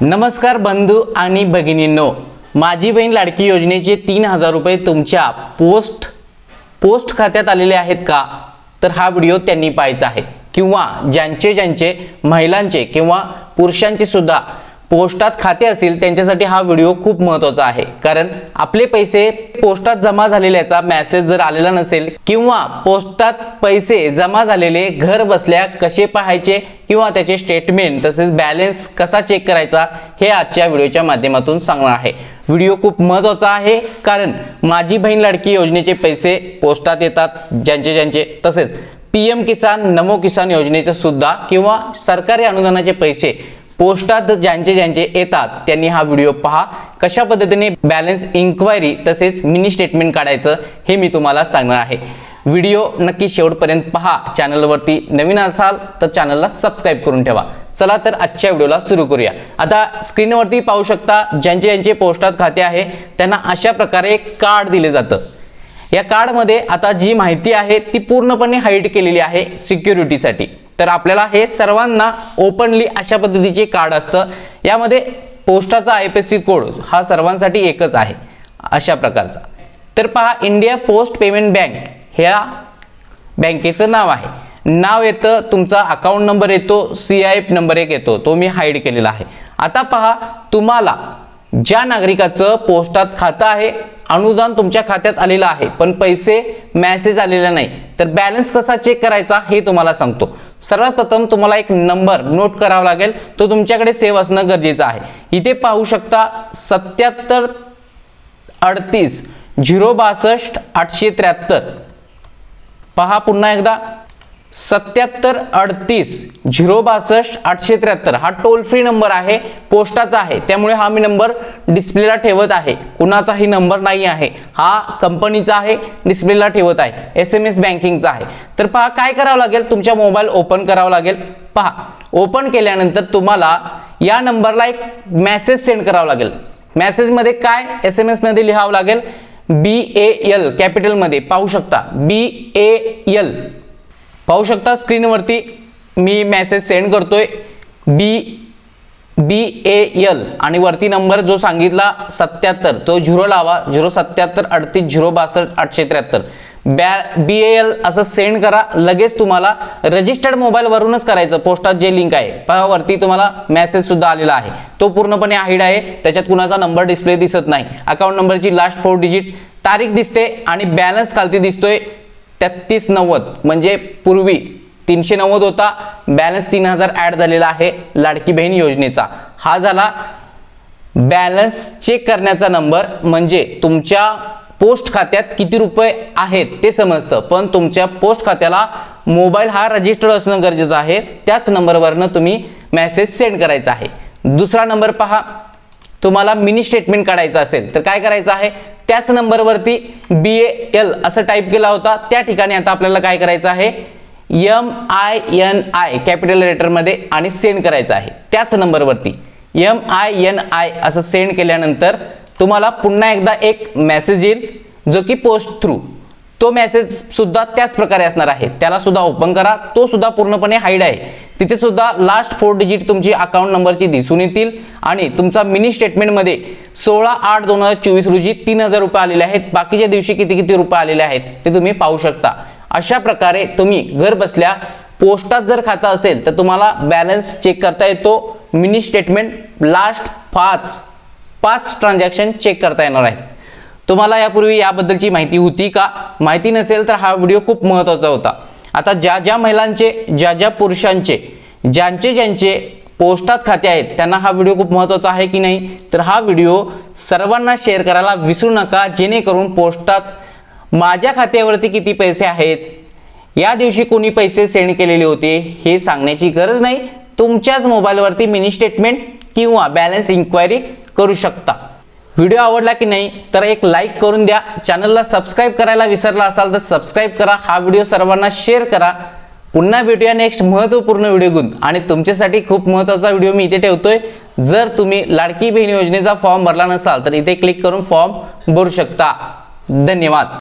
नमस्कार बंधू आणि भगिनींनो, माझी बहीण लाडकी योजनेचे 3000 रुपये तुमच्या पोस्ट खात्यात आलेले आहेत का? तर हा व्हिडिओ त्यांनी पाहायचा आहे किंवा ज्यांचे महिलांचे किंवा पुरुषांचे सुद्धा पोस्टात खाते असेल त्यांच्यासाठी हा व्हिडिओ खूप महत्त्वाचा आहे। कारण आपले पैसे पोस्टात जमा झालेल्याचा मेसेज जर आलेला नसेल किंवा पोस्टात पैसे जमा झालेले घर बसल्या कसे पाहायचे किंवा त्याचे स्टेटमेंट तसेच बॅलन्स कसा चेक करायचा हे आजच्या व्हिडिओच्या माध्यमातून सांगणार आहे। व्हिडिओ खूप महत्त्वाचा आहे कारण माझी बहीण लाडकी योजनेचे पैसे पोस्टात येतात ज्यांचे तसेच पीएम किसान नमो किसान योजनेचे सुद्धा किंवा सरकारी अनुदानाचे पैसे पोस्टात ज्यांचे येतात त्यांनी हा व्हिडिओ पहा। कशा पद्धतीने बॅलन्स इन्क्वायरी तसेच मिनी स्टेटमेंट काढायचं हे मी तुम्हाला सांगणार आहे। व्हिडिओ नक्की शेवटपर्यंत पहा। चॅनलवरती नवीन असाल तर चॅनलला सबस्क्राइब करून ठेवा। चला तर आजच्या व्हिडिओला सुरू करूया। आता स्क्रीनवरती पाहू शकता ज्यांचे पोस्टात खाते आहे त्यांना अशा प्रकारे एक कार्ड दिले जातं। या कार्ड मध्ये आता जी माहिती आहे ती पूर्णपणे हाईड केलेली आहे सिक्युरिटीसाठी। तर आपल्याला हे सर्वांना ओपनली अशा पद्धतीचे कार्ड असतं। यामध्ये पोस्टाचा आयएफएससी कोड हा सर्वांसाठी एकच आहे अशा प्रकारचा। तर पहा, इंडिया पोस्ट पेमेंट बँक ह्या बँकेचं नाव आहे, नाव येतं, तुमचा अकाउंट नंबर येतो, CIF नंबर एक येतो, तो मी हाईड केलेला आहे। आता पहा, तुम्हाला ज्या नागरिकाचं पोस्टात खातं आहे, अनुदान तुमच्या खात्यात आलेलं आहे पण पैसे मेसेज आलेला नाही, तर बॅलन्स कसा चेक करायचा हे तुम्हाला सांगतो। सर्वात प्रथम तुम्हाला एक नंबर नोट करावा लागेल, तो तुमच्याकडे सेव्ह असणं गरजेचं आहे। इथे पाहू शकता 77 38 062 873। पहा पुन्हा एकदा 77 38 062 873 हा टोल फ्री नंबर आहे, पोस्टाचा आहे, त्यामुळे हा मी नंबर डिस्प्लेला ठेवत आहे। कुणाचाही नंबर नाही आहे, हा कंपनीचा आहे, डिस्प्लेला ठेवत आहे, SMS बँकिंगचा आहे। तर पहा काय करावं लागेल, तुमच्या मोबाईल ओपन करावा लागेल। पहा, ओपन केल्यानंतर तुम्हाला या नंबरला एक मेसेज सेंड करावा लागेल। मेसेज मध्ये काय SMS मध्ये लिहावं लागेल, BAL कॅपिटल मध्ये पाहू शकता, BAL पाहू शकता स्क्रीनवरती मी मेसेज सेंड करतोय, BAL आणि वरती नंबर जो सांगितला 77 तो 0 लावा, 077 38 062 873 BAL असं सेंड करा। लगेच तुम्हाला रजिस्टर्ड मोबाईल वरूनच करायचं, पोस्टात जे लिंक आहे पहा वरती तुम्हाला मेसेज सुद्धा आलेला आहे, तो पूर्णपणे हाईड आहे, त्याच्यात कुणाचा नंबर डिस्प्ले दिसत नाही। अकाउंट नंबरची लास्ट 4 डिजिट, तारीख दिसते आणि बॅलन्स खालती दिसतोय 3390, म्हणजे पूर्वी 390 होता, बॅलन्स 3000 ऍड झालेला आहे लाडकी बहीण योजनेचा। हा झाला बॅलन्स चेक करण्याचा नंबर, म्हणजे तुमच्या पोस्ट खात्यात किती रुपये आहेत ते समजतं, पण तुमच्या पोस्ट खात्याला मोबाईल हा रजिस्टर्ड असणं गरजेचं आहे, त्याच नंबरवरनं तुम्ही मेसेज सेंड करायचा आहे। दुसरा नंबर पहा, तुम्हाला मिनी स्टेटमेंट काढायचं असेल तर काय करायचं आहे, त्याच नंबरवरती BAL असं टाइप केला होता, त्या ठिकाणी आता आपल्याला काय करायचं आहे, MINI कॅपिटल लेटर मध्ये आणि सेंड करायचं आहे। त्याच नंबरवरती MINI असं सेंड केल्यानंतर तुम्हाला पुन्हा एकदा एक मेसेज येईल जो की पोस्ट थ्रू, तो मेसेज सुद्धा त्याच प्रकारे असणार आहे, त्याला सुद्धा ओपन करा, तो सुद्धा पूर्णपणे हाईड आहे। तिथे सुद्धा लास्ट 4 डिजिट तुमची अकाउंट नंबरची दिसून येतील आणि तुमचा मिनी स्टेटमेंट मध्ये 16/8/2024 रोजी 3000 रुपये आलेले आहेत, बाकीच्या दिवशी किती रुपये आलेले आहेत ते तुम्ही पाहू शकता। अशा प्रकारे तुम्ही घर बसल्या पोस्टात जर खातं असेल तर तुम्हाला बॅलन्स चेक करता येतो, mini statement last 5 transaction check करता येणार आहेत। तुम्हाला यापूर्वी याबद्दलची माहिती होती का? माहिती नसेल तर हा व्हिडिओ खूप महत्त्वाचा होता। आता ज्या महिलांचे ज्या पुरुषांचे ज्यांचे पोस्टात खाते आहेत त्यांना हा व्हिडिओ खूप महत्त्वाचा आहे की नाही, तर हा व्हिडिओ सर्वांना शेअर करायला विसरू नका, जेणेकरून पोस्टात माझ्या खात्यावरती किती पैसे आहेत, या दिवशी कोणी पैसे सेंड केलेले होते हे सांगण्याची गरज नाही, तुमच्याच मोबाईलवरती मिनी स्टेटमेंट किंवा बॅलन्स इन्क्वायरी करू शकता। व्हिडिओ आवडला की नाही तर एक लाईक करून द्या, चॅनलला सबस्क्राइब करायला विसरला असाल तर सबस्क्राइब करा, हा व्हिडिओ सर्वांना शेअर करा। पुन्हा भेटूया नेक्स्ट महत्त्वपूर्ण व्हिडिओ घेऊन, आणि तुमच्यासाठी खूप महत्त्वाचा व्हिडिओ मी इथे ठेवतोय। जर तुम्ही लाडकी बहीण योजनेचा फॉर्म भरला नसाल तर इथे क्लिक करून फॉर्म भरू शकता। धन्यवाद।